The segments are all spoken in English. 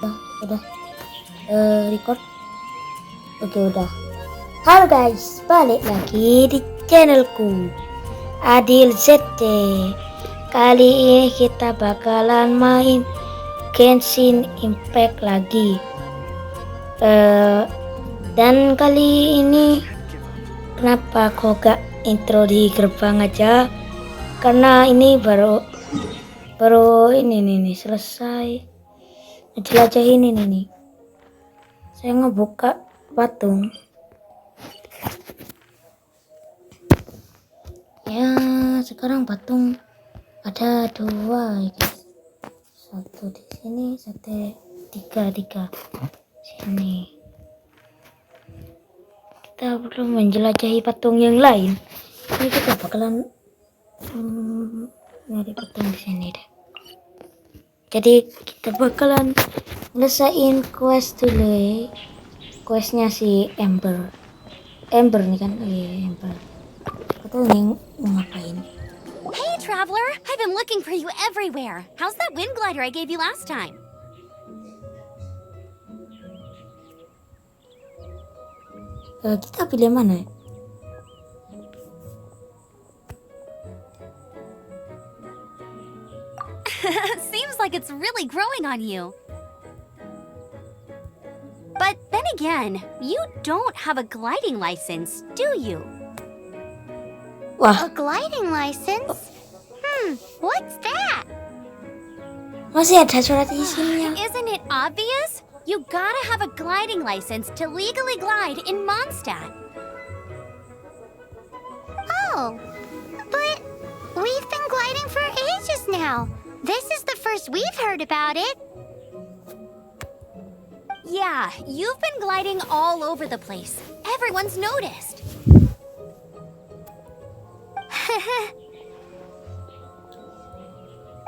Udah. Record. Oke, udah. Halo guys, balik lagi di channelku adil-zc. Kali ini kita bakalan main Genshin Impact lagi. Dan kali ini kenapa kok gak intro di gerbang aja? Karena ini baru ini nih selesai menjelajah ini nih. Saya ngebuka patung. Ya, sekarang patung ada 2 ya guys. Satu di sini, satu tiga sini. Kita belum menjelajahi patung yang lain. Ini kita bakalan nyari patung di sini deh. Jadi kita bakalan ngelesain quest dulu ya. Questnya si Ember nih kan. Ember. Kita nih mau ngapain? Hey, traveler! I've been looking for you everywhere. How's that wind glider I gave you last time? Kita pilih mana? Seems like it's really growing on you. But then again, you don't have a gliding license, do you? Wah, A gliding license? What's that? masih ada surat izinnya. Isn't it obvious? You gotta have a gliding license to legally glide in Mondstadt. Oh, but we've been gliding for ages now. This is the first we've heard about it. Yeah, you've been gliding all over the place. Everyone's noticed.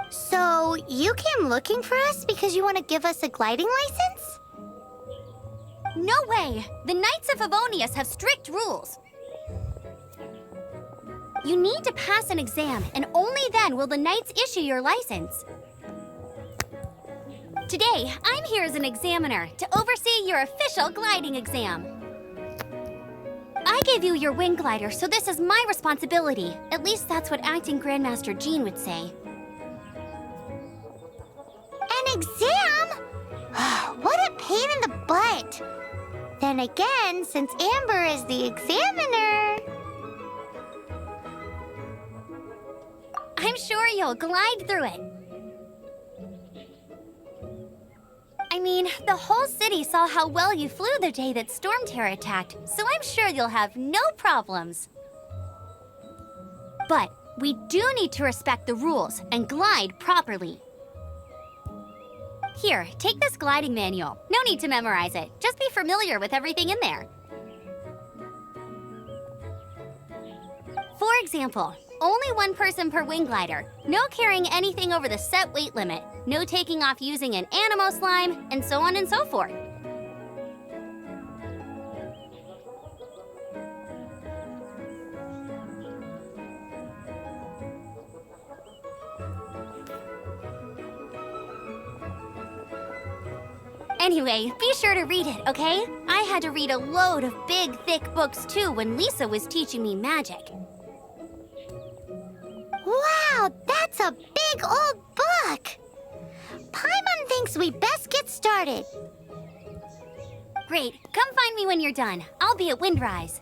So, you came looking for us because you want to give us a gliding license? No way! The Knights of Favonius have strict rules. You need to pass an exam, and only then will the Knights issue your license. Today, I'm here as an examiner to oversee your official gliding exam. I gave you your wing glider, so this is my responsibility. At least that's what acting Grandmaster Jean would say. An exam? What a pain in the butt. Then again, since Amber is the examiner, I'm sure you'll glide through it. I mean, the whole city saw how well you flew the day that Storm Terror attacked, so I'm sure you'll have no problems. But we do need to respect the rules and glide properly. Here, take this gliding manual. No need to memorize it. Just be familiar with everything in there. For example, only 1 person per wing glider. No carrying anything over the set weight limit. No taking off using an anemo slime, and so on and so forth. Anyway, be sure to read it, okay? I had to read a load of big, thick books too when Lisa was teaching me magic. Wow, that's a big old book! Paimon thinks we best get started. Great, come find me when you're done. I'll be at Windrise.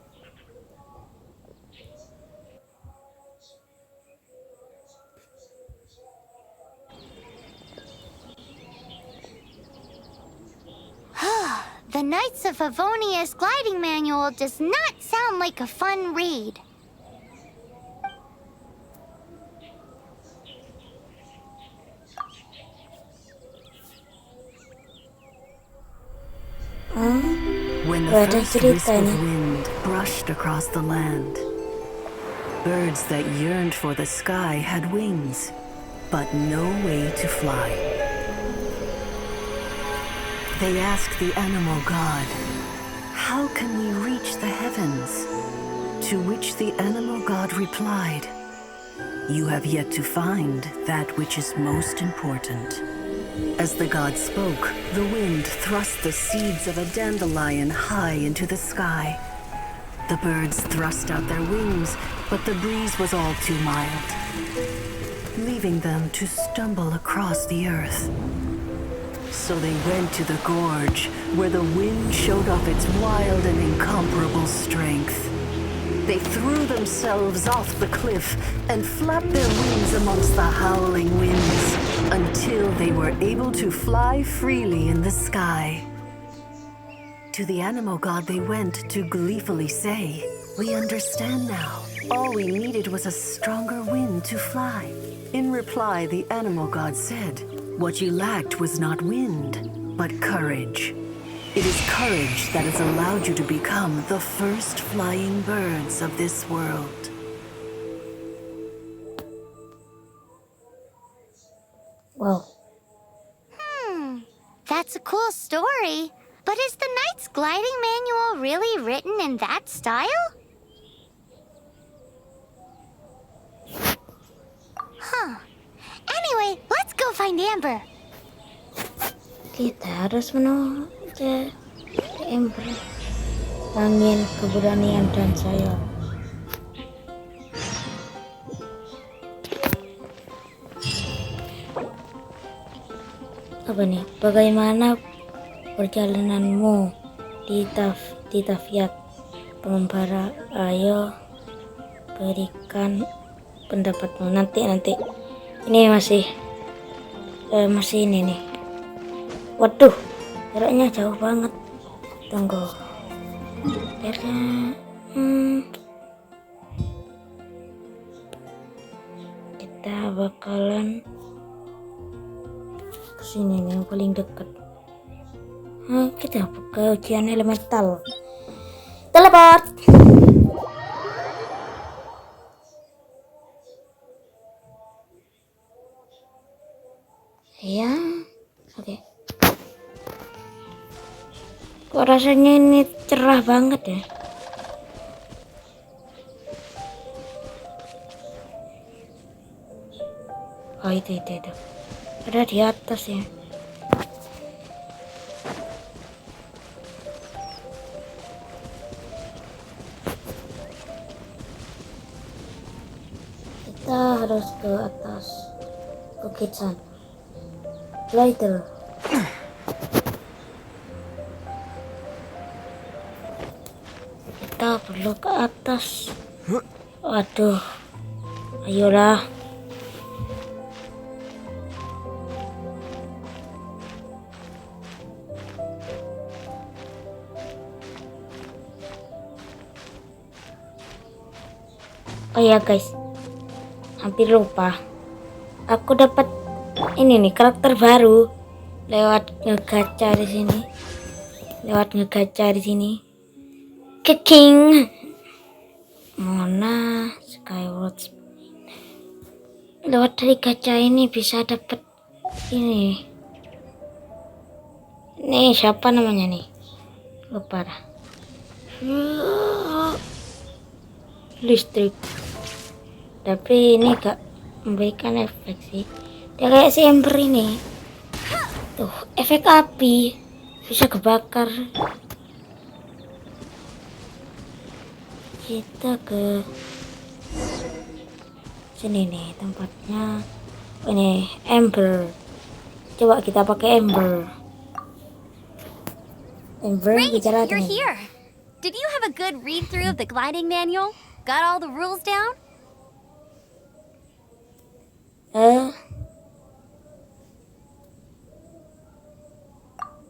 The Knights of Favonius gliding manual does not sound like a fun read. When the first wisp of wind brushed across the land, birds that yearned for the sky had wings, but no way to fly. They asked the animal god, "How can we reach the heavens?" To which the animal god replied, "You have yet to find that which is most important." As the god spoke, the wind thrust the seeds of a dandelion high into the sky. The birds thrust out their wings, but the breeze was all too mild, leaving them to stumble across the earth. So they went to the gorge, where the wind showed off its wild and incomparable strength. They threw themselves off the cliff and flapped their wings amongst the howling winds until they were able to fly freely in the sky. To the animal god they went to gleefully say, "We understand now. All we needed was a stronger wind to fly." In reply, the animal god said, "What you lacked was not wind, but courage. It is courage that has allowed you to become the first flying birds of this world." Wow. That's a cool story. But is the Knight's gliding manual really written in that style? Huh. Anyway, let's go find Amber. Kita harus menuju Ember. Angin, keberanian, dan sayap. Apa nih? Bagaimana perjalananmu di Tafiat, pengembara? Ayo berikan pendapatmu. Nanti ini masih ini nih. Waduh, jaraknya jauh banget. Tunggu. Kita bakalan kesini nih, yang paling dekat. Kita ke ujian elemental. Teleport. Ya, oke. Kok rasanya ini cerah banget ya? Oh itu. Ada di atas ya. Kita harus ke atas bukit sana. Glider. Kita perlu ke atas. Waduh. Ayolah. Oh ya guys, hampir lupa. Aku dapat ini nih, karakter baru lewat ngegacha di sini. King Mona Skyward. Lewat dari gacha ini bisa dapat ini. Nih siapa namanya nih? Lupa dah. Listrik. Tapi ini gak memberikan efek sih. Dia kayak si Ember ini. Tuh, efek api. Bisa kebakar. Kita ke sini nih tempatnya. Ini Ember. Coba kita pakai Ember. Great, bicara you're dengan. here. Did you have a good read-through of the gliding manual? Got all the rules down?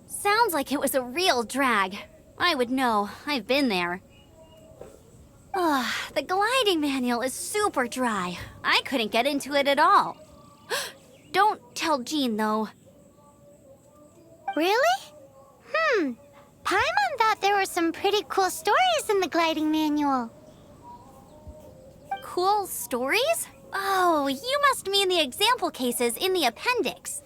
Sounds like it was a real drag. I would know. I've been there. Ugh, the gliding manual is super dry. I couldn't get into it at all. Don't tell Jean, though. Really? Paimon thought there were some pretty cool stories in the gliding manual. Cool stories? Oh, you must mean the example cases in the appendix.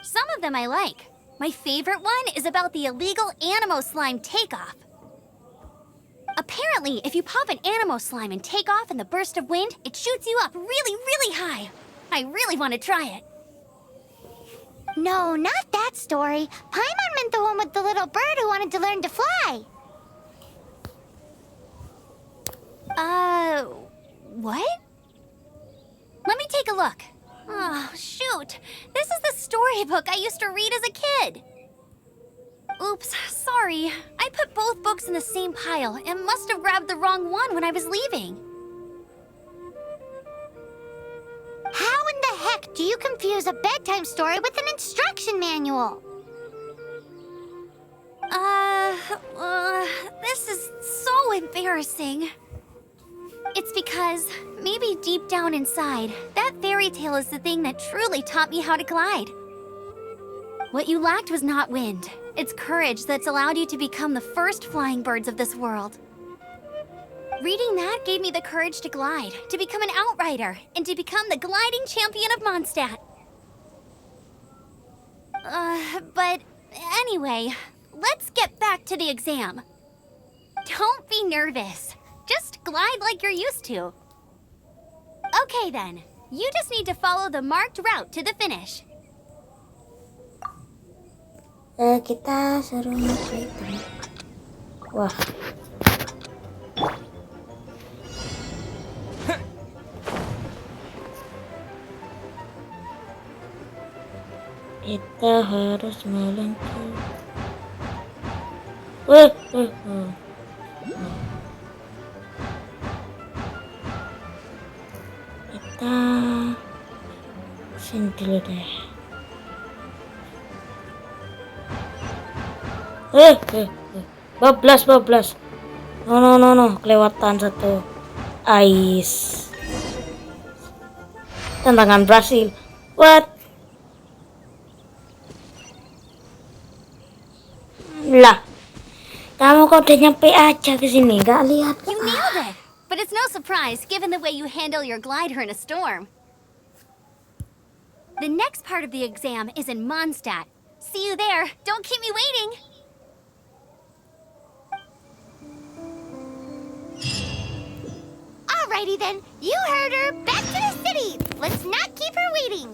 Some of them I like. My favorite one is about the illegal Anemo slime takeoff. Apparently, if you pop an Anemo slime and take off in the burst of wind, it shoots you up really, really high. I really want to try it. No, not that story. Paimon meant the one with the little bird who wanted to learn to fly. What? Let me take a look. Oh, shoot. This is the storybook I used to read as a kid. Oops, sorry. I put both books in the same pile and must have grabbed the wrong one when I was leaving. How in the heck do you confuse a bedtime story with an instruction manual? This is so embarrassing. It's because, maybe deep down inside, that fairy tale is the thing that truly taught me how to glide. What you lacked was not wind. It's courage that's allowed you to become the first flying birds of this world. Reading that gave me the courage to glide, to become an outrider, and to become the gliding champion of Mondstadt. But anyway, let's get back to the exam. Don't be nervous. Just glide like you're used to. Okay then, you just need to follow the marked route to the finish. Kita suruh naik itu. Wah. Kita harus meluncur. Kita sini dulu deh. Bablas. No, kelewatan satu. Ais. Tantangan Brasil. What? Lah, kamu kok udah nyampe aja ke sini, gak lihat? You nailed it! But it's no surprise given the way you handle your glider in a storm. The next part of the exam is in Mondstadt. See you there. Don't keep me waiting. Alrighty then, you heard her. Back to the city. Let's not keep her waiting.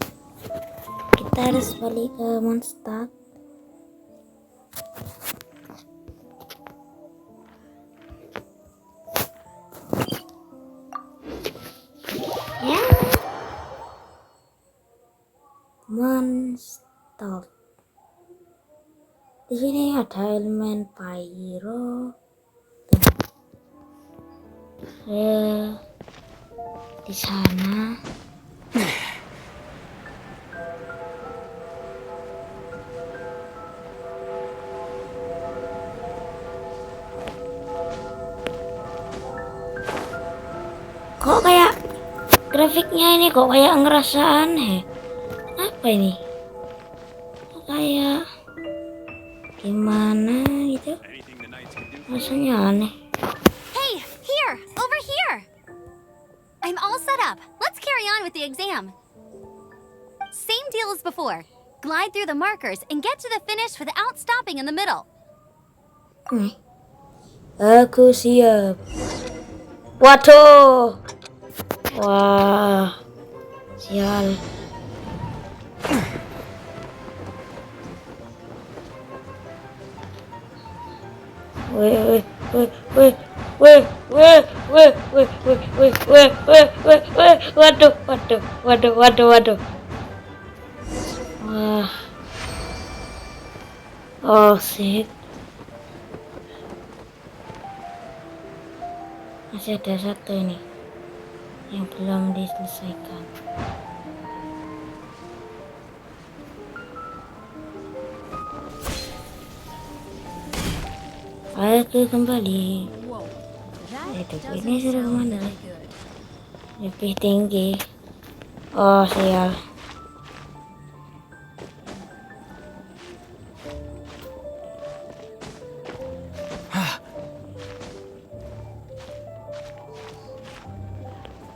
Kita harus balik ke Mondstadt. Ya. Mondstadt. Di sini ada elemen pyro. Di sana. Kok kayak grafiknya ini kok kayak ngerasa aneh. Apa ini? Kok kayak gimana gitu? Rasanya aneh. Hey, here! Over here! I'm all set up. Let's carry on with the exam. Same deal as before. Glide through the markers and get to the finish without stopping in the middle. Aku siap. Waduh. Wah. Sial. Waduh. Wah. Oh, shit. Masih ada satu ini yang belum diselesaikan. Aku kembali. Itu ini sudah kemana? Lebih tinggi. Oh, sial.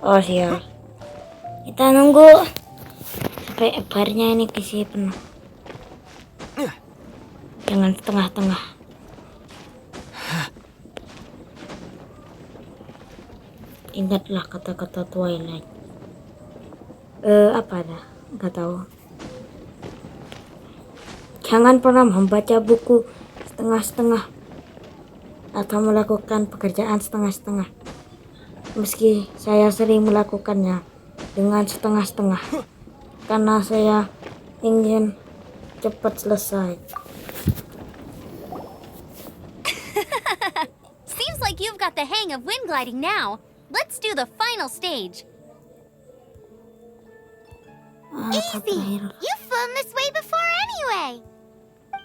Oh, sial. Kita nunggu sampai barnya ini isi penuh. Jangan setengah-tengah. Ingatlah kata-kata Twilight. Apa dah? Nggak tahu. Jangan pernah membaca buku setengah-setengah atau melakukan pekerjaan setengah-setengah. Meski saya sering melakukannya dengan setengah-setengah, karena saya ingin cepat selesai. Seems like you've got the hang of wind gliding now. Let's do the final stage. Easy! You've flown this way before anyway!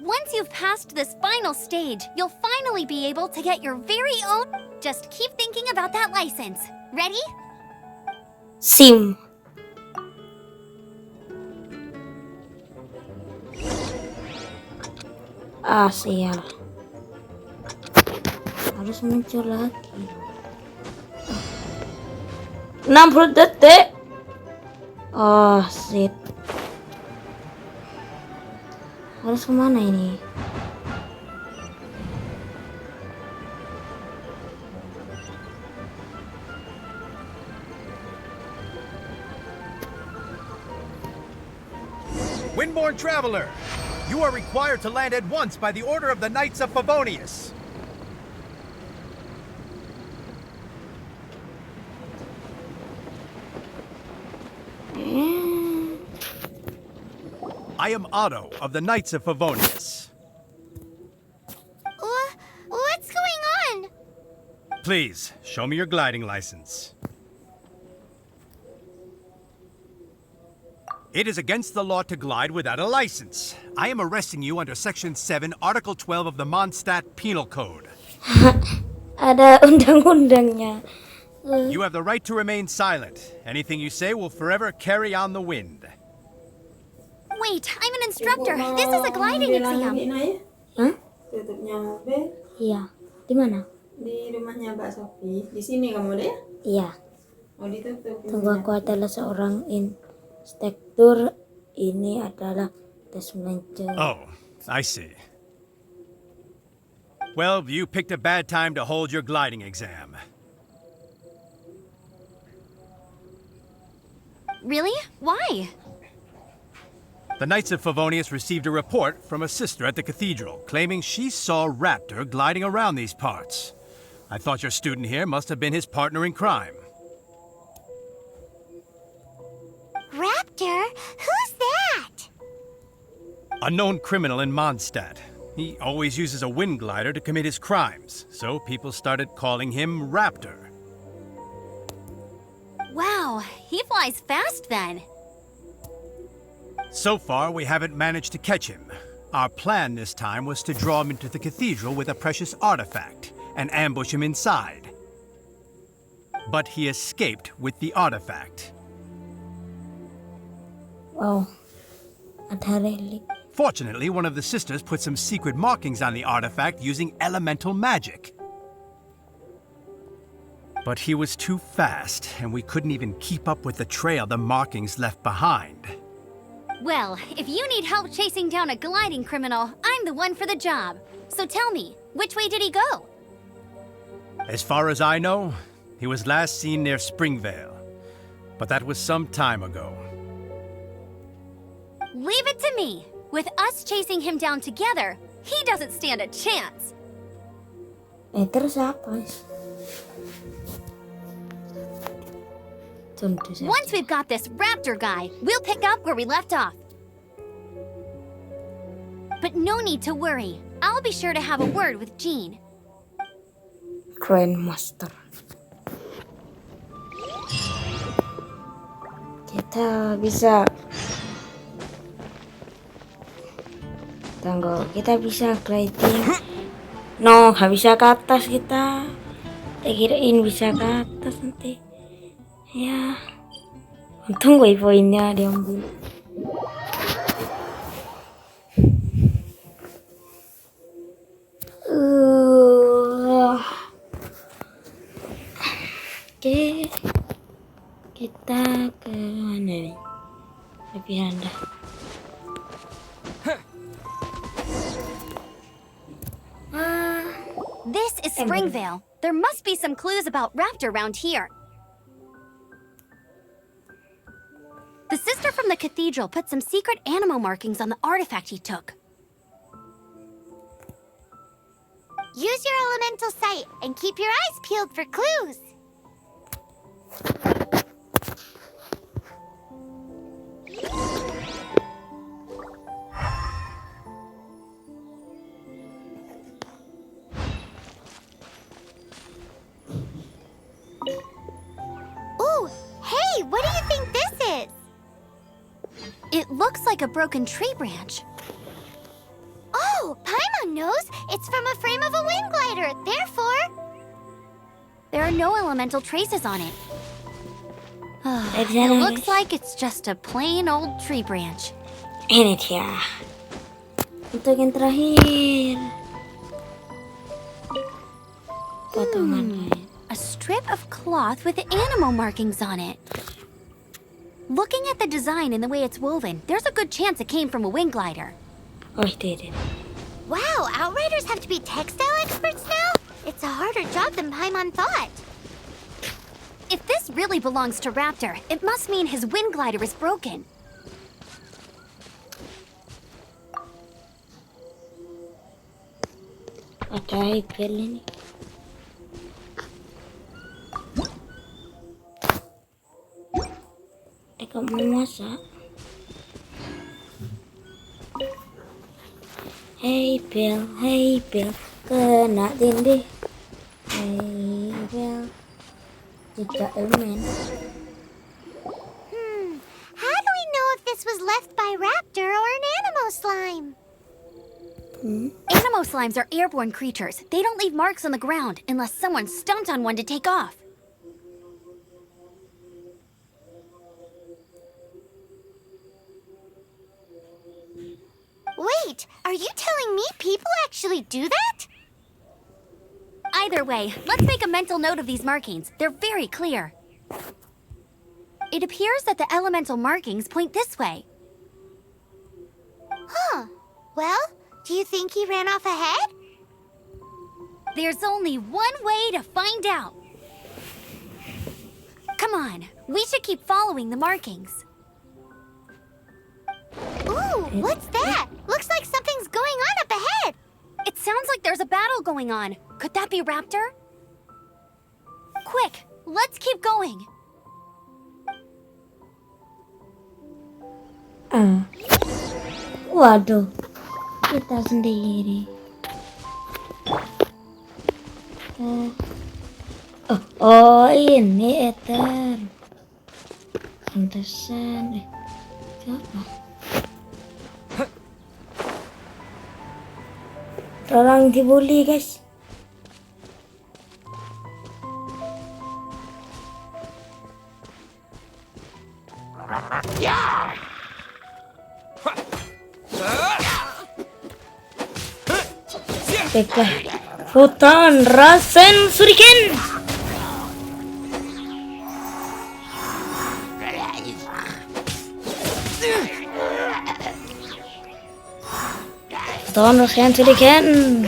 Once you've passed this final stage, you'll finally be able to get your very own... Just keep thinking about that license. Ready? SIM. Sial. Harus muncul lagi. 60 detik. Oh, shit. Harus kemana ini? Windborne traveler, you are required to land at once by the order of the Knights of Favonius. I am Otto of the Knights of Favonius. What's going on? Please, show me your gliding license. It is against the law to glide without a license. I am arresting you under Section 7, Article 12 of the Mondstadt Penal Code. Ada undang-undangnya. You have the right to remain silent. Anything you say will forever carry on the wind. Wait, I'm an instructor. This is a gliding exam. Hah? Tutupnya HP Iya. Di mana? di rumahnya Mbak Sofi. Di sini kamu deh. Iya. Mau ditutup. Tunggu, aku adalah seorang instruktur. Ini adalah tes meluncur. Oh, I see. Well, you picked a bad time to hold your gliding exam. Really? Why? The Knights of Favonius received a report from a sister at the cathedral claiming she saw Raptor gliding around these parts. I thought your student here must have been his partner in crime. Raptor? Who's that? A known criminal in Mondstadt. He always uses a wind glider to commit his crimes, so people started calling him Raptor. Wow, he flies fast then. So far, we haven't managed to catch him. Our plan this time was to draw him into the cathedral with a precious artifact and ambush him inside. But he escaped with the artifact. Wow. Ada relik. Fortunately, one of the sisters put some secret markings on the artifact using elemental magic. But he was too fast, and we couldn't even keep up with the trail the markings left behind. Well, if you need help chasing down a gliding criminal, I'm the one for the job. So tell me, which way did he go? As far as I know, he was last seen near Springvale. But that was some time ago. Leave it to me. With us chasing him down together, he doesn't stand a chance. Terus apa? Tentu saja. Once we've got this raptor guy, we'll pick up where we left off. But no need to worry. I'll be sure to have a word with Jean. Grandmaster. Kita bisa. Tunggu, kita bisa gliding. No, nggak bisa ke atas kita. Kita kirain bisa ke atas nanti. Ya, untung waypointnya diambil. Oke, kita ke mana nih? Lebih rendah. This is Springvale. There must be some clues about raptor around here. The sister from the cathedral put some secret animal markings on the artifact he took. Use your elemental sight and keep your eyes peeled for clues. Ooh, hey, what do you think this is? It looks like a broken tree branch. Oh, Paimon knows. It's from a frame of a wind glider. Therefore, There are no elemental traces on it. It Exactly. looks like it's just a plain old tree branch. Ini dia. Untuk yang terakhir. Potongan kain. A strip of cloth with animal markings on it. Looking at the design and the way it's woven, there's a good chance it came from a wind glider. Oh, itu. wow, Outriders have to be textile experts now? It's a harder job than Paimon thought. If this really belongs to Raptor, it must mean his wind glider is broken. Ada ibel ini. Kamu mau masak? Hey Bill, kena tindih. Hey Bill, tidak elemen. How do we know if this was left by Raptor or an Anemo slime? Anemo slimes are airborne creatures. They don't leave marks on the ground unless someone stomped on one to take off. Wait, are you telling me people actually do that? Either way, let's make a mental note of these markings. They're very clear. It appears that the elemental markings point this way. Huh. Well, do you think he ran off ahead? There's only one way to find out. Come on, we should keep following the markings. Ooh, what's that? Looks like something's going on up ahead. It sounds like there's a battle going on. Could that be Raptor? Quick, let's keep going. Waduh, kita sendiri. Oh, ini Ether. Pantesan. Siapa? Orang dibully, guys. Baiklah, hutan Rasen Suriken. Hutan Rasen Suriken.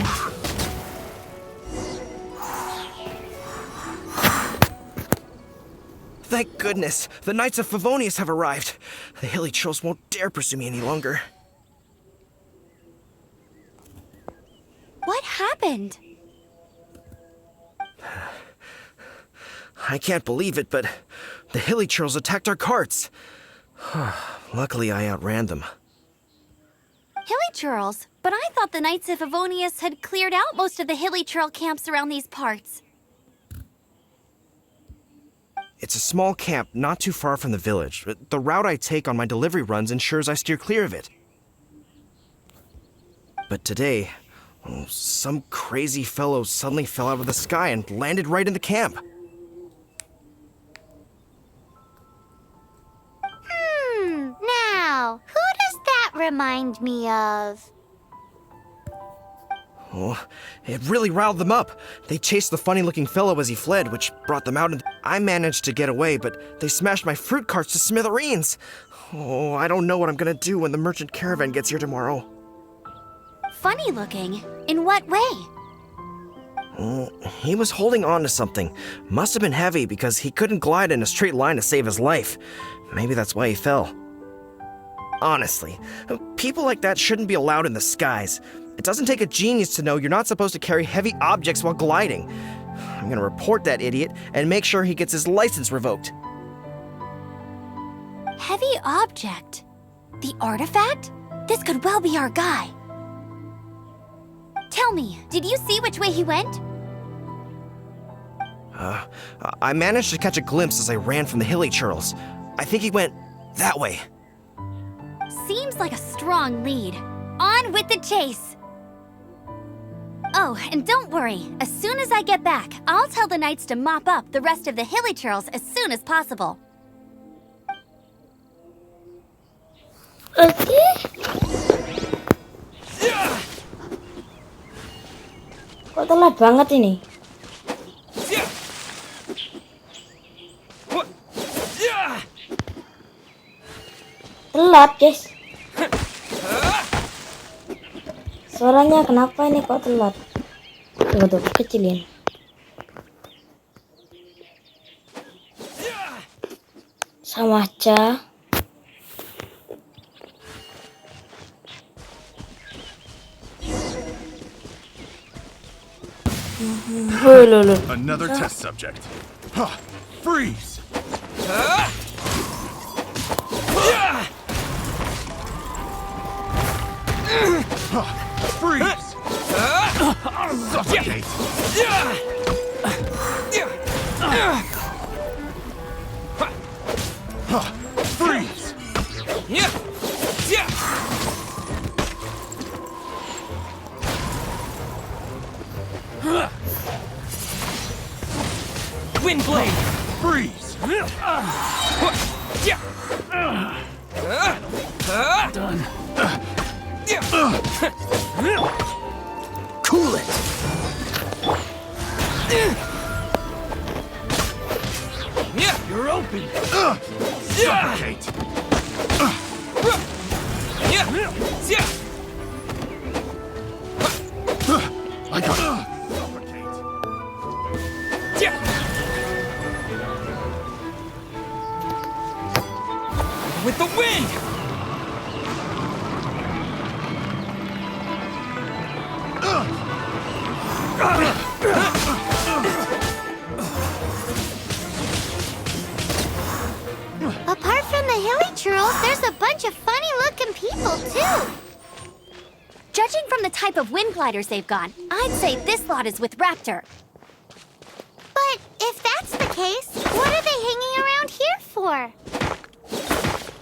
Thank goodness, the Knights of Favonius have arrived. The hilly trolls won't dare pursue me any longer. What happened? I can't believe it, but the hilly trolls attacked our carts. Luckily, I outran them. Hilly churls? But I thought the Knights of Favonius had cleared out most of the hilly churl camps around these parts. It's a small camp not too far from the village. The route I take on my delivery runs ensures I steer clear of it. But today, some crazy fellow suddenly fell out of the sky and landed right in the camp. Now, who does that remind me of? Oh, it really riled them up. They chased the funny-looking fellow as he fled, which brought them out, and I managed to get away, but they smashed my fruit carts to smithereens. Oh, I don't know what I'm gonna do when the merchant caravan gets here tomorrow. Funny looking? In what way? He was holding on to something. Must have been heavy because he couldn't glide in a straight line to save his life. Maybe that's why he fell. Honestly, people like that shouldn't be allowed in the skies. It doesn't take a genius to know you're not supposed to carry heavy objects while gliding. I'm gonna report that idiot and make sure he gets his license revoked. Heavy object? The artifact? This could well be our guy. Tell me, did you see which way he went? I managed to catch a glimpse as I ran from the hilly churls. I think he went that way. Seems like a strong lead. On with the chase! Oh, and don't worry. As soon as I get back, I'll tell the knights to mop up the rest of the hilly churls as soon as possible. Oke. Kok telat banget ini? Telat, guys. Suaranya kenapa ini kok telat? Tunggu tuh, kecilin. Sama aja. Another test subject. Huh. Freeze! Freeze! Suffocate! Freeze! Wind blade! Freeze! Done. Cool it! You're open. Suffocate! I got it! Suffocate! With the wind! Apart from the hilly churls, there's a bunch of funny-looking people, too. Judging from the type of wind gliders they've got, I'd say this lot is with Raptor. But if that's the case, what are they hanging around here for?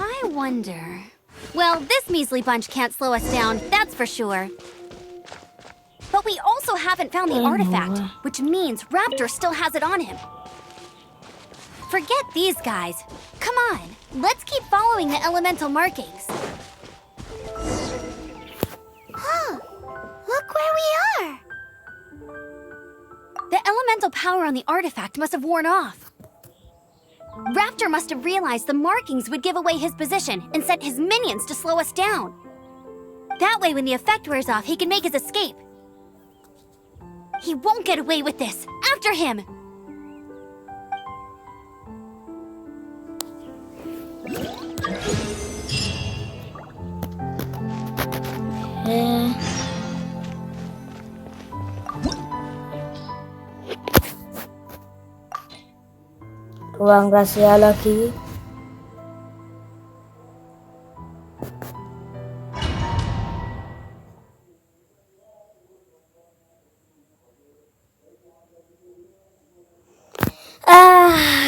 I wonder... Well, this measly bunch can't slow us down, that's for sure. But we also haven't found the artifact, which means Raptor still has it on him. Forget these guys. Come on, let's keep following the elemental markings. Huh. Look where we are. The elemental power on the artifact must have worn off. Raptor must have realized the markings would give away his position and sent his minions to slow us down. That way, when the effect wears off, he can make his escape. He won't get away with this. After him! Ruang rahasia lagi.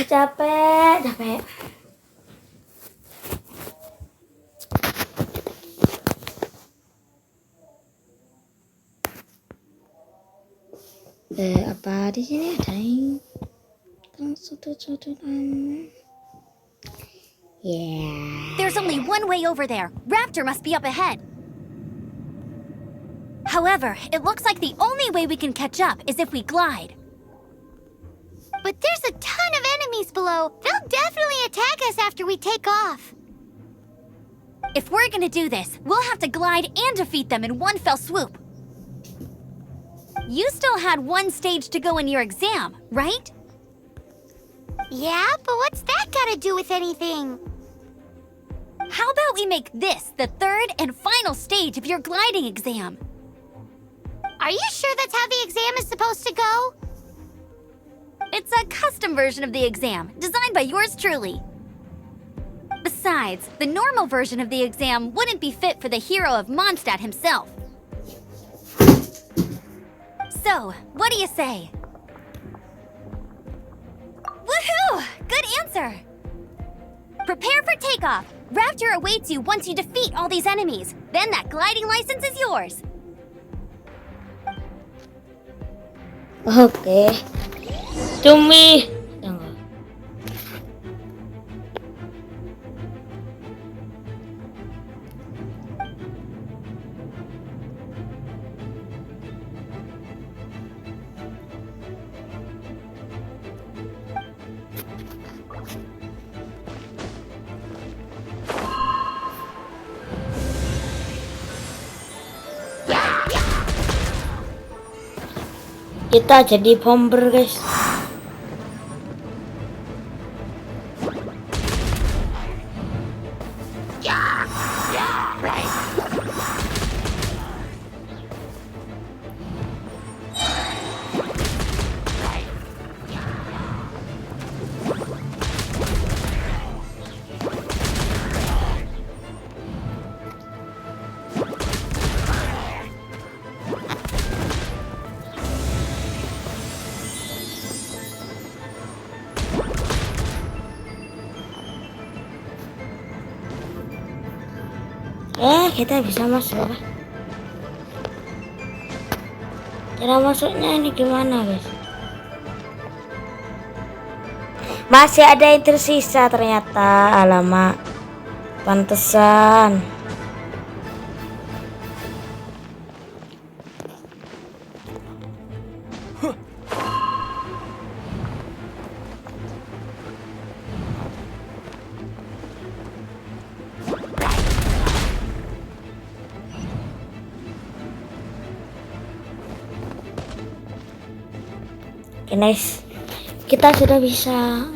Capek. Apa di sini ada yang sudut-sudutan? Yeah. There's only one way over there. Raptor must be up ahead. However, it looks like the only way we can catch up is if we glide. But there's a ton of enemies below. They'll definitely attack us after we take off. If we're gonna do this, we'll have to glide and defeat them in one fell swoop. You still had one stage to go in your exam, right? Yeah, but what's that got to do with anything? How about we make this the third and final stage of your gliding exam? Are you sure that's how the exam is supposed to go? It's a custom version of the exam, designed by yours truly. Besides, the normal version of the exam wouldn't be fit for the hero of Mondstadt himself. So, what do you say? Woohoo! Good answer! Prepare for takeoff. Raptor awaits you once you defeat all these enemies. Then that gliding license is yours. Oke. Cumi. Tunggu. Kita jadi bomber, guys. Kita bisa masuk. Cara masuknya ini gimana, guys? Masih ada yang tersisa ternyata. Alamak, pantesan. Oke, nice. Kita sudah bisa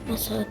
masuk.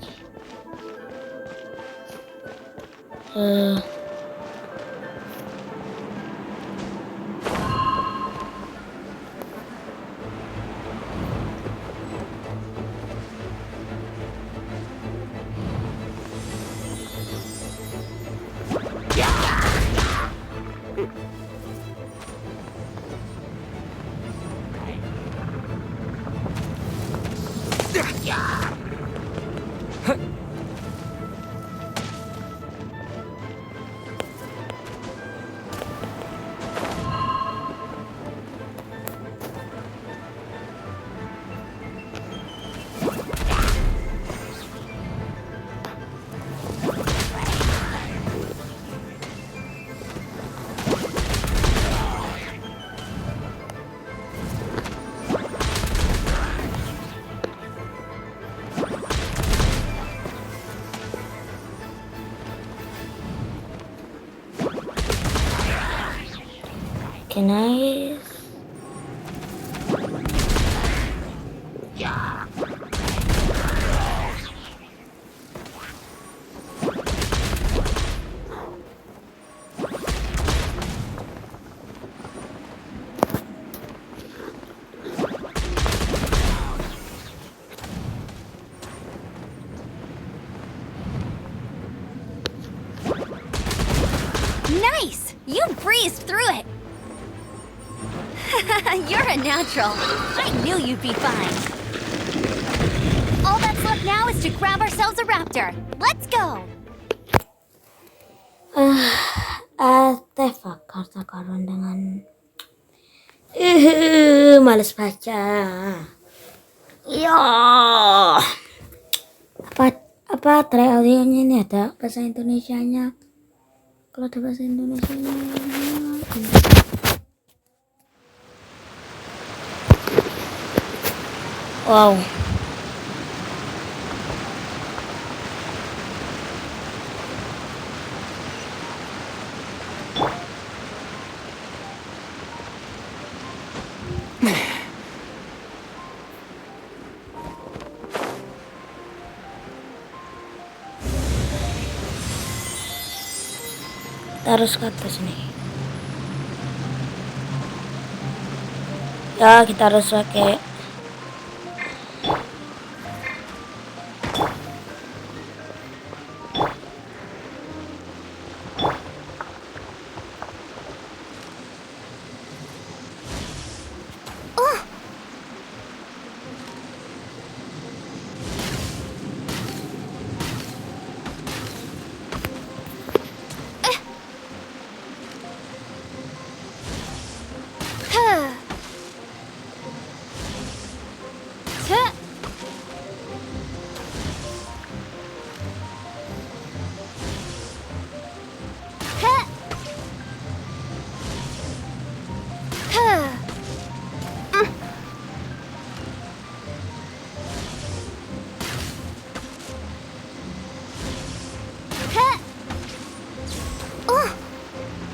Oke, nice. Nice! You breezed through it! You're a natural. I knew you'd be fine. All that's left now is to grab ourselves a raptor. Let's go! Artefak harta karun dengan males baca. Yo. Apa trialnya ini ada bahasa Indonesianya? Kalau ada bahasa Indonesianya. Wow. Kita harus ke atas nih. Ya, kita harus pakai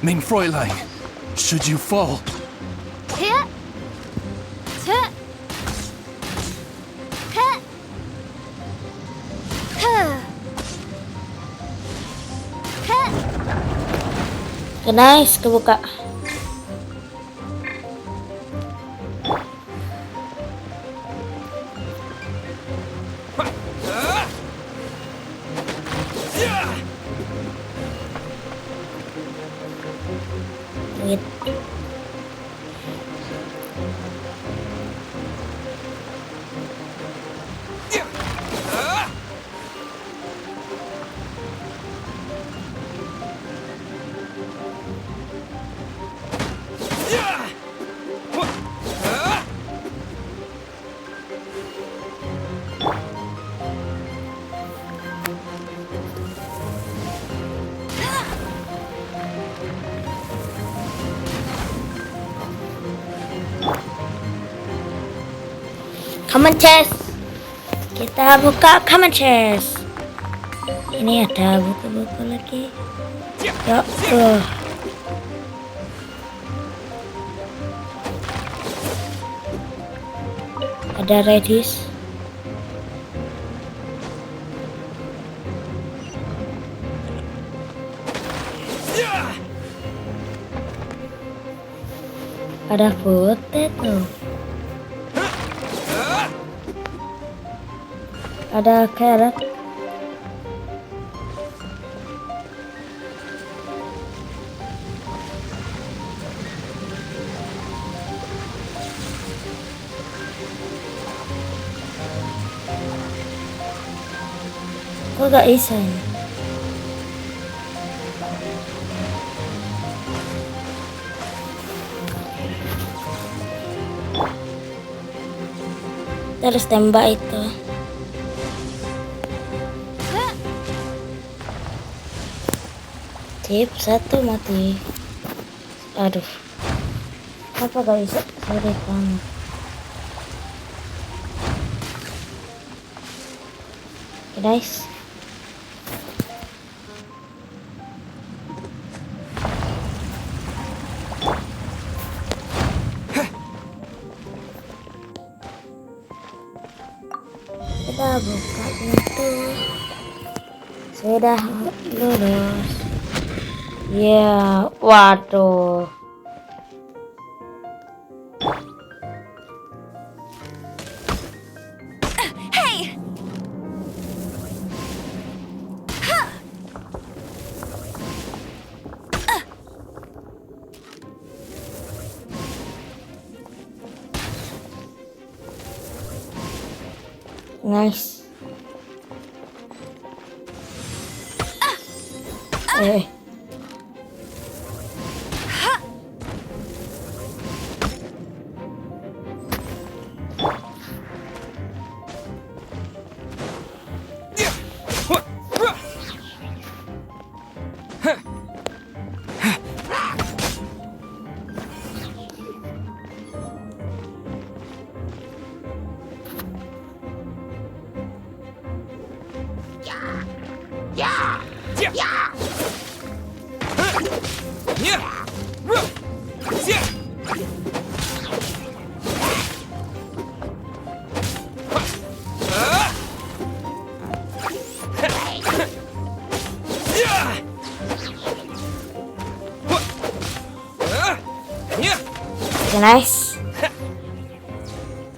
Mein Fräulein, should you fall, nice, kebuka. Wait. Common chest. Kita buka common chest. Ini ada buku-buku lagi. Yuk. Ada redis. Ada potato. Ada carrot. Kok gak bisa ini? Terus tembak itu. Sip, satu mati. Aduh, apa gak bisa? Sorry banget. Oke, guys. Kita buka pintu. Sudah lulus. Ya, waduh. Hey! Nice. Okay, nice.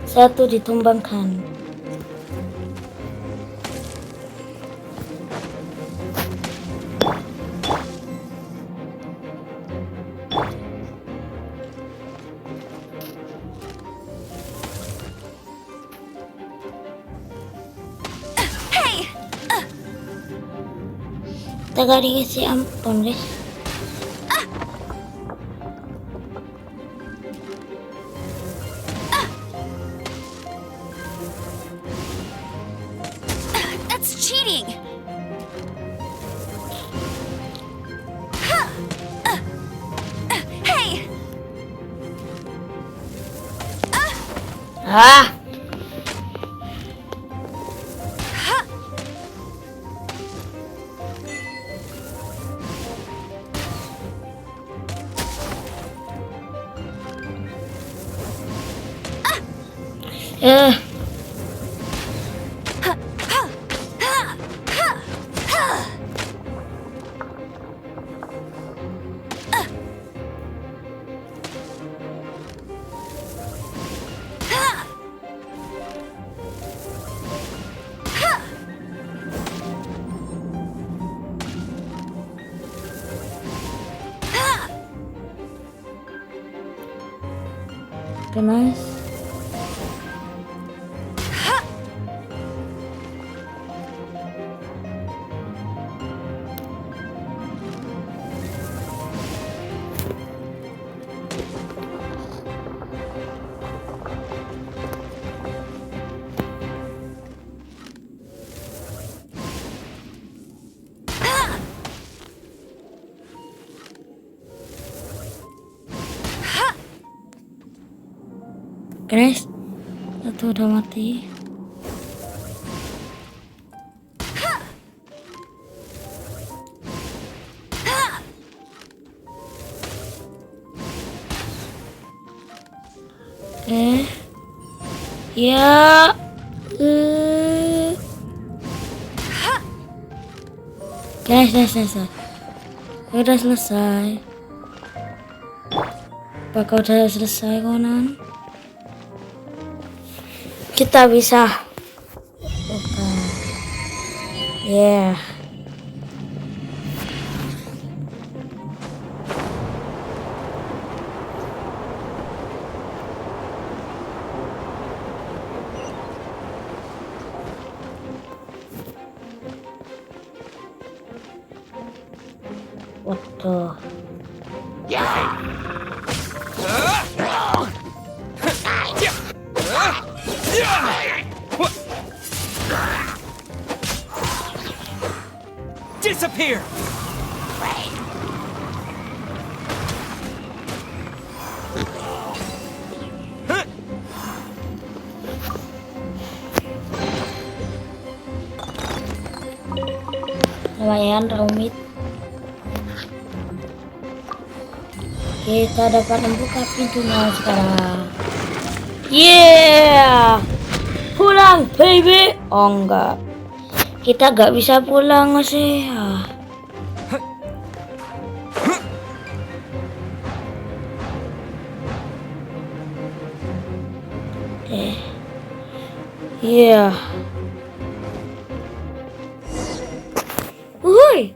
Satu ditumbangkan. Kita gak dikasih ampun, guys. That's cheating! Hey! Ah! Oke, nice. Guys, satu udah mati. Ya. Guys, udah selesai. Apakah udah selesai, Conan? Kita bisa. Yeah. What the? Disappear! Lumayan rumit. Kita dapat membuka pintunya sekarang. Yeah, pulang baby. Oh enggak, kita gak bisa pulang sih. Yeah. Woi.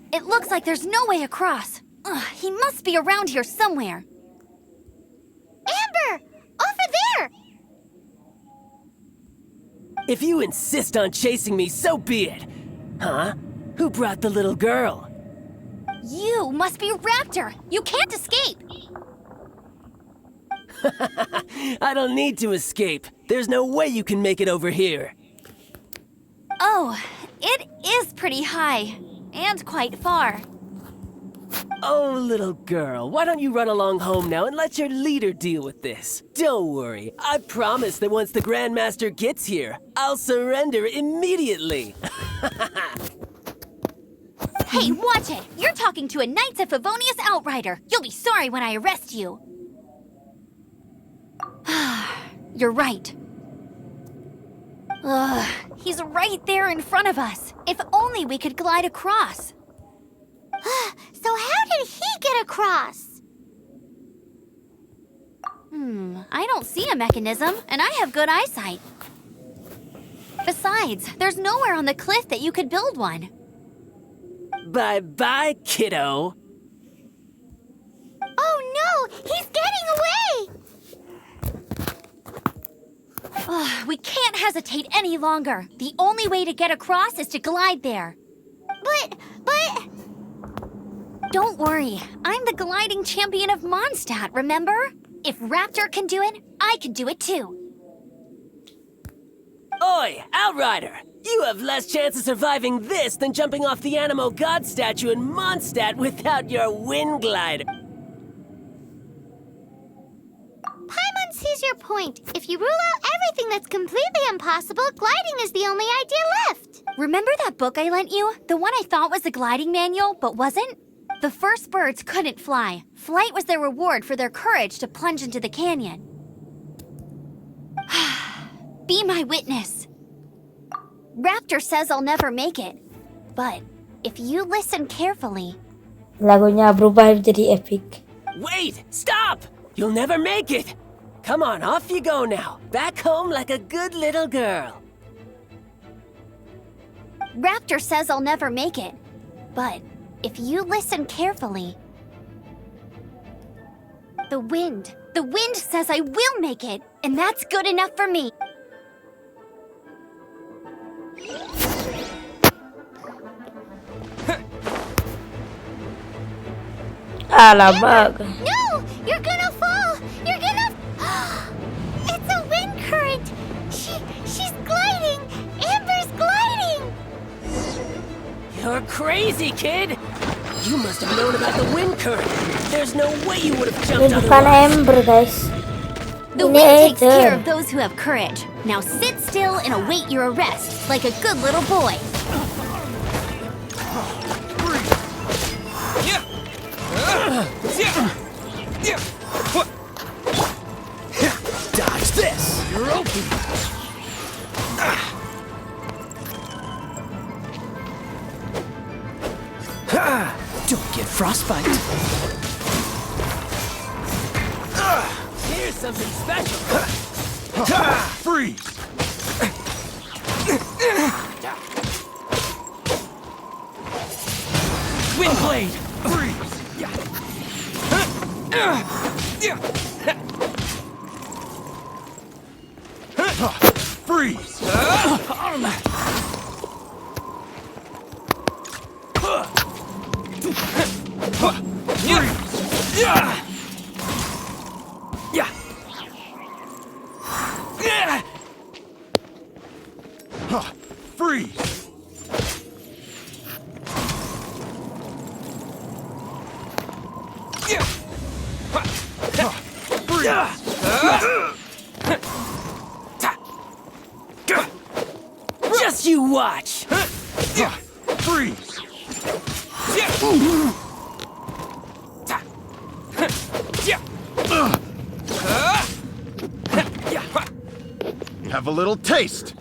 It looks like there's no way across. Ugh, he must be around here somewhere. Amber! Over there! If you insist on chasing me, so be it. Huh? Who brought the little girl? You must be Raptor. You can't escape. I don't need to escape. There's no way you can make it over here. Oh, it is pretty high. And quite far. Oh, little girl, why don't you run along home now and let your leader deal with this? Don't worry, I promise that once the Grandmaster gets here, I'll surrender immediately. Hey, watch it! You're talking to a Knights of Favonius outrider. You'll be sorry when I arrest you. You're right. Ugh, he's right there in front of us. If only we could glide across. So how did he get across? I don't see a mechanism, and I have good eyesight. Besides, there's nowhere on the cliff that you could build one. Bye-bye, kiddo. Oh no! He's getting away! Ugh, we can't hesitate any longer. The only way to get across is to glide there. But... Don't worry, I'm the gliding champion of Mondstadt, remember? If Raptor can do it, I can do it too. Oi, Outrider! You have less chance of surviving this than jumping off the Animo God statue in Mondstadt without your wind glider. Paimon sees your point. If you rule out everything that's completely impossible, gliding is the only idea left. Remember that book I lent you? The one I thought was a gliding manual, but wasn't? The first birds couldn't fly. Flight was their reward for their courage to plunge into the canyon. Be my witness. Raptor says I'll never make it. But if you listen carefully... Lagunya berubah jadi epic. Wait! Stop! You'll never make it! Come on, off you go now. Back home like a good little girl. Raptor says I'll never make it. But if you listen carefully... The wind says I will make it, and that's good enough for me. Alamak. No! You're gonna fall! You're gonna... It's a wind current! She's gliding! Amber's gliding! You're crazy, kid! You must have known about the wind current. There's no way you would have jumped Ini bukan otherwise. Ember, guys. The Ini wind takes Aether. care of those who have courage. Now sit still and await your arrest, like a good little boy. Dodge this! You're open. Don't get frostbite. Here's something special. Freeze. Wind blade! Freeze. Freeze. Freeze. Just you watch! Freeze. Have a little taste.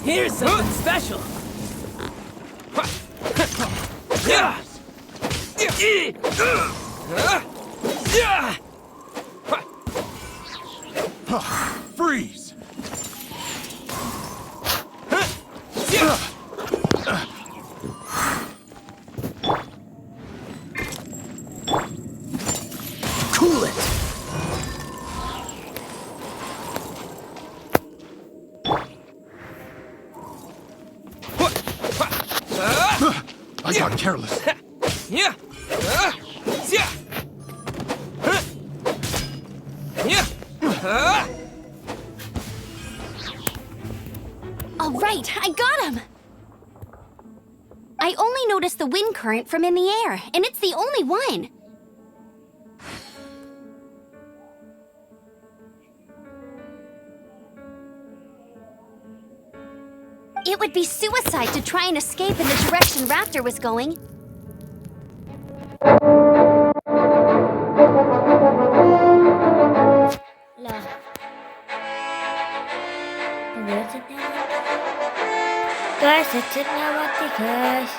Here's something special. Freeze. Cool it! I got careless. All right, I got him! I only noticed the wind current from in the air, and it's the only one. It would be suicide to try and escape in the direction Raptor was going. Lah. Headsetnya mati. Guys, headsetnya mati guys.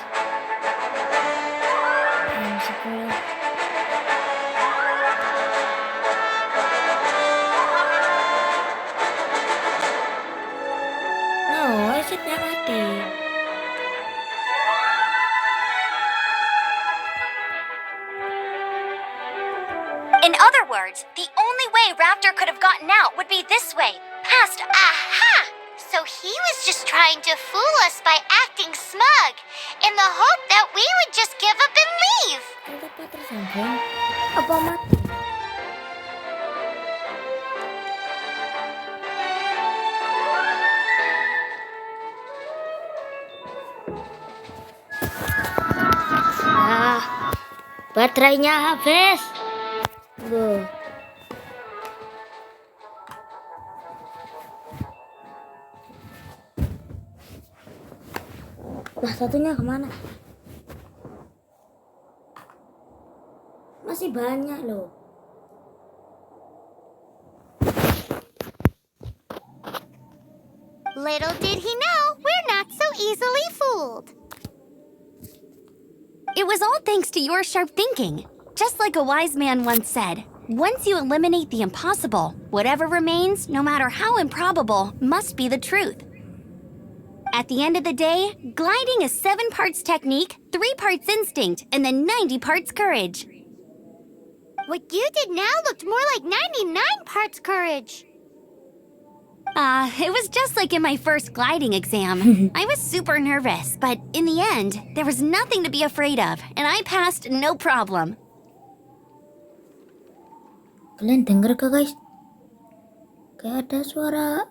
Yang 10. No, headsetnya mati. In other words, the only way Raptor could have gotten out would be this way, past. Aha! So he was just trying to fool us by acting smug, in the hope that we would just give up and leave. Kenapa tersambung? Apa mati? Baterainya habis. Loh. Lah satunya kemana? Masih banyak loh. Little did he know, we're not so easily fooled. It was all thanks to your sharp thinking. Just like a wise man once said, once you eliminate the impossible, whatever remains, no matter how improbable, must be the truth. At the end of the day, gliding is 7 parts technique, 3 parts instinct, and then 90 parts courage. What you did now looked more like 99 parts courage. It was just like in my first gliding exam. I was super nervous, but in the end, there was nothing to be afraid of, and I passed no problem. Kalian denger gak guys? Kayak ada suara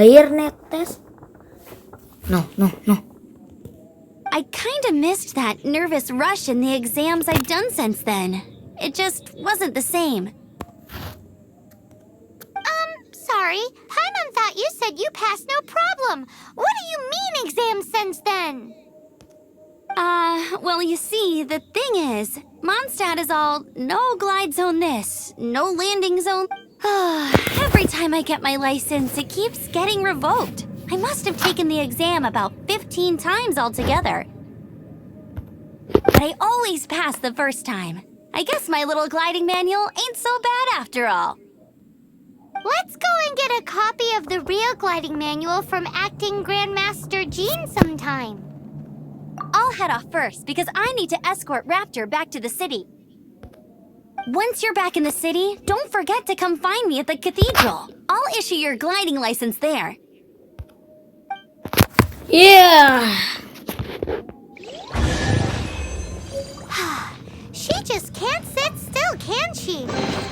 air netes. No. I kinda missed that nervous rush in the exams I've done since then. It just wasn't the same. Sorry, Paimon thought you said you passed no problem. What do you mean exam sense then? Well, you see, the thing is, Mondstadt is all, no glide zone this, no landing zone. Every time I get my license, it keeps getting revoked. I must have taken the exam about 15 times altogether. But I always pass the first time. I guess my little gliding manual ain't so bad after all. Let's go and get a copy of the real gliding manual from Acting Grandmaster Jean sometime. I'll head off first because I need to escort Raptor back to the city. Once you're back in the city, don't forget to come find me at the cathedral. I'll issue your gliding license there. Yeah. She just can't sit still, can she?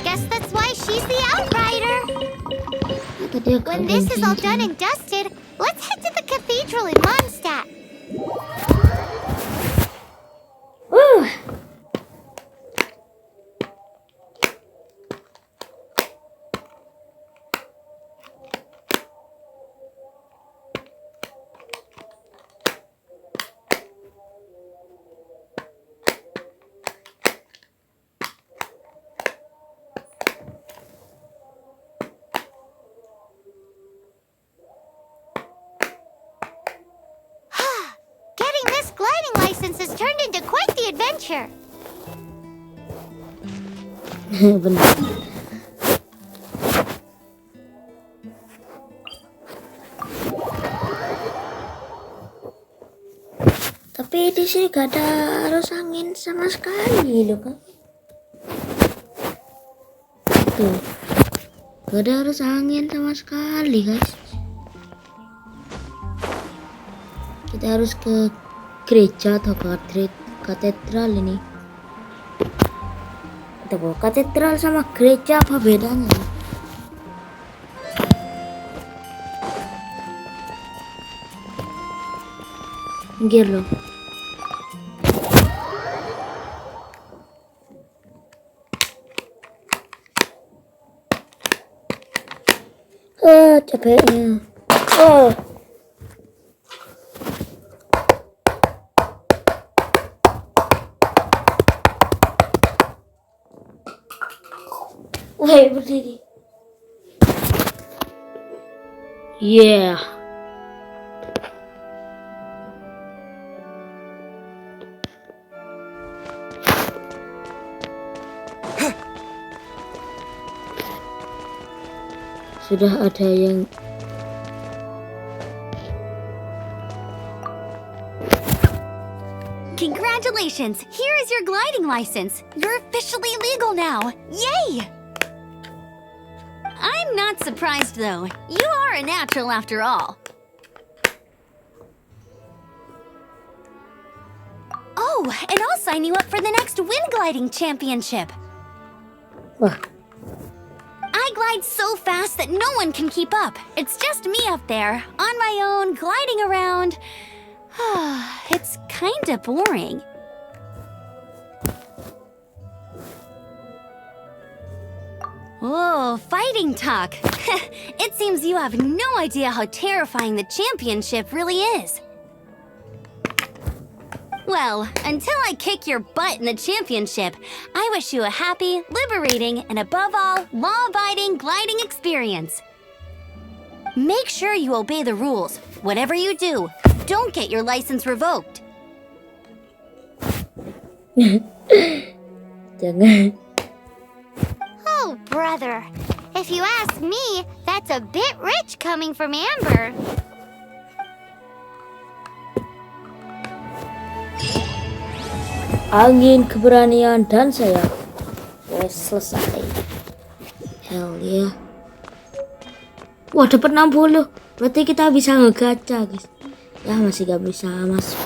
Guess that's why she's the outrider. When this is all done and dusted, let's head to the cathedral in Mondstadt. Getting this gliding license has turned into quite the adventure. Bener. Tapi di sini gak ada arus angin sama sekali loh kan. Tuh, gak ada arus angin sama sekali guys. Kita harus ke gereja atau katedral ini. Tunggu, katedral sama gereja apa bedanya? Minggir loh. Capeknya. Woi, berdiri. Yeah. Sudah ada yang Congratulations! Here is your gliding license. You're officially legal now. Yay! I'm not surprised though. You are a natural after all. Oh, and I'll sign you up for the next wind gliding championship. wah, I glide so fast that no one can keep up. It's just me up there, on my own, gliding around. It's kinda boring. Oh, fighting talk. It seems you have no idea how terrifying the championship really is. Well, until I kick your butt in the championship, I wish you a happy, liberating, and above all, law-abiding gliding experience. Make sure you obey the rules. Whatever you do, don't get your license revoked. jangan. Oh, brother. If you ask me, that's a bit rich coming from Amber. Angin, keberanian, dan sayap. Wes, selesai. Hell yeah. Wah, dapat 60. Berarti kita bisa ngegacha, guys. Ya, masih gak bisa masuk.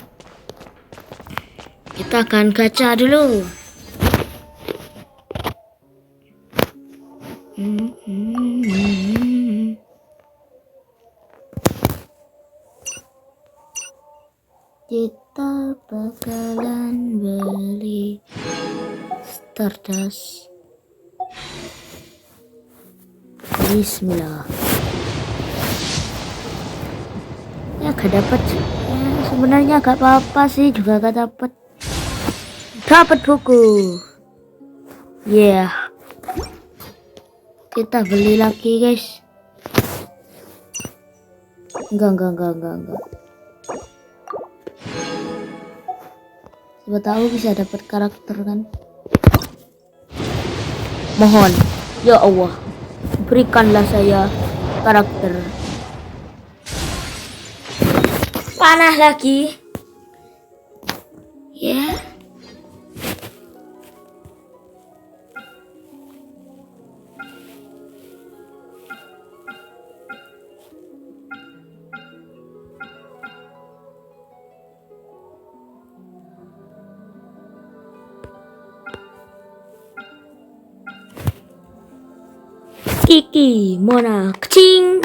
Kita akan gacha dulu. Kita bakalan beli Stardust. Bismillah. Ya gak dapat. Ya, sebenarnya gak apa-apa sih, juga gak dapat. Dapat buku. Yeah. Kita beli lagi, guys. Enggak. Siapa tahu bisa dapat karakter kan. Mohon, ya Allah, berikanlah saya karakter. Panah lagi. Ya. Kiki, Mona, kecing.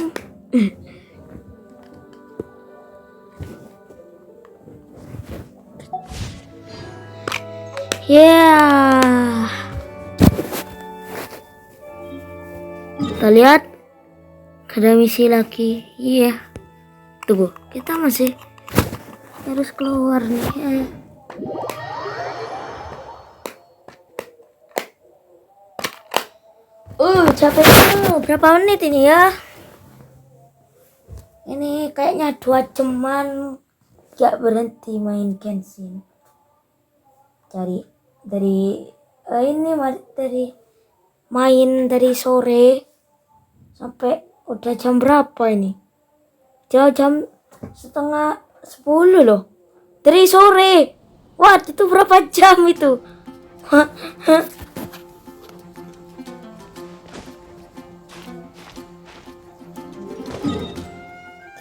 Yeah. Kita lihat. Ada misi lagi. Iya. Tunggu, kita masih harus keluar nih. Capek tuh. Berapa menit ini ya? Ini kayaknya 2 jaman gak berhenti main Genshin. Dari main dari sore sampai udah jam berapa ini? Jam setengah 10 loh. Dari sore. Wah, itu berapa jam itu?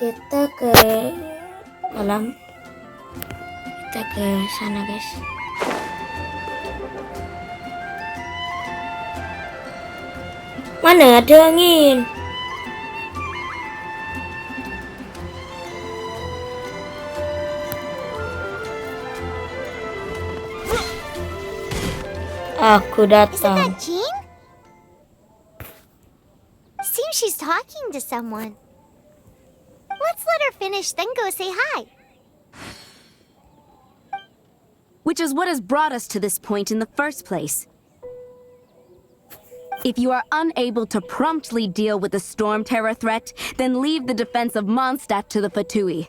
Kita ke kolam. Kita ke sana, guys. Mana ada angin? Aku Isn't datang. that Jean? Seems she's talking to someone. Let's let her finish, then go say hi. Which is what has brought us to this point in the first place. If you are unable to promptly deal with the storm terror threat, then leave the defense of Mondstadt to the Fatui.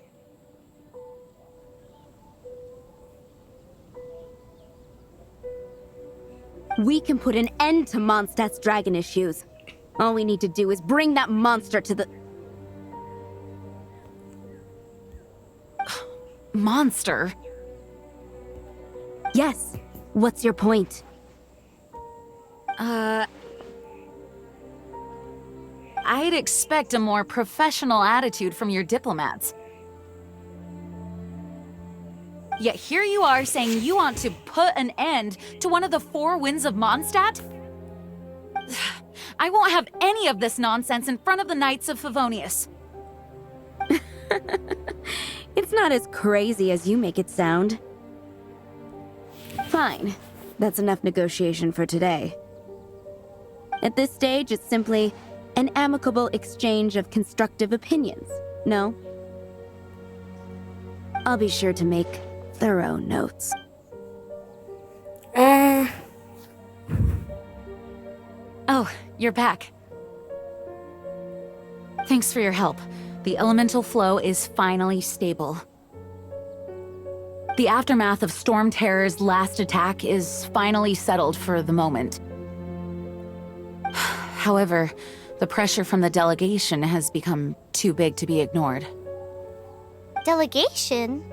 We can put an end to Mondstadt's dragon issues. All we need to do is bring that monster to the... Monster? Yes. What's your point? I'd expect a more professional attitude from your diplomats. Yet here you are saying you want to put an end to one of the four winds of Mondstadt? I won't have any of this nonsense in front of the Knights of Favonius. It's not as crazy as you make it sound. Fine. That's enough negotiation for today. At this stage, it's simply an amicable exchange of constructive opinions, no? I'll be sure to make thorough notes. Oh, you're back. Thanks for your help. The elemental flow is finally stable. The aftermath of Storm Terror's last attack is finally settled for the moment. However, the pressure from the delegation has become too big to be ignored. Delegation?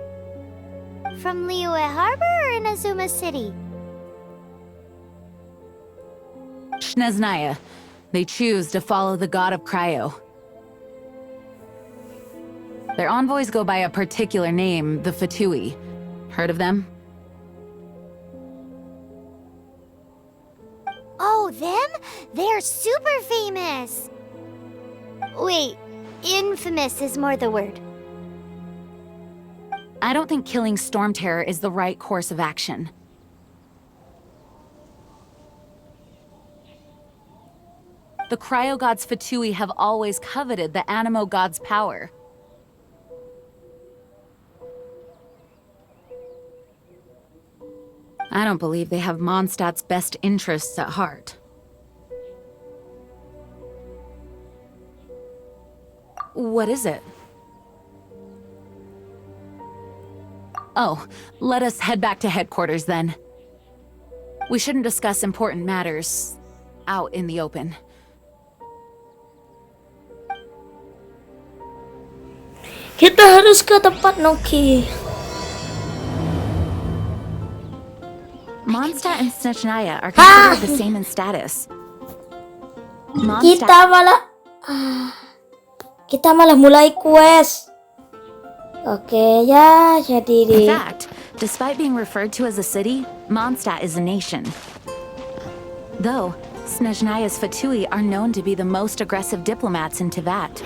From Liyue Harbor or in Azuma City? Snezhnaya. They choose to follow the god of Cryo. Their envoys go by a particular name, the Fatui. Heard of them? Oh, them? They're super famous! Wait, infamous is more the word. I don't think killing Storm Terror is the right course of action. The Cryo God's Fatui have always coveted the Anemo God's power. I don't believe they have Mondstadt's best interests at heart. What is it? Oh, let us head back to headquarters then. We shouldn't discuss important matters out in the open. Kita harus ke tempat Noki. Mondstadt and Snezhnaya are considered the same in status. Kita malah mulai quest. Oke, ya jadi In fact, despite being referred to as a city, Mondstadt is a nation. Though, Snezhnaya's Fatui are known to be the most aggressive diplomats in Teyvat.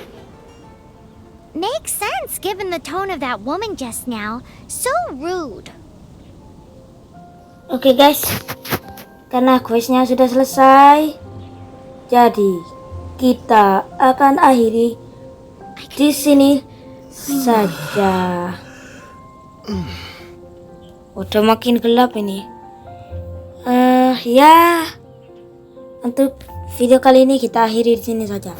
Makes sense given the tone of that woman just now. So rude. Oke guys, karena questnya sudah selesai, jadi kita akan akhiri di sini saja. Udah makin gelap ini. Ya, untuk video kali ini kita akhiri di sini saja.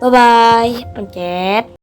Bye bye, pencet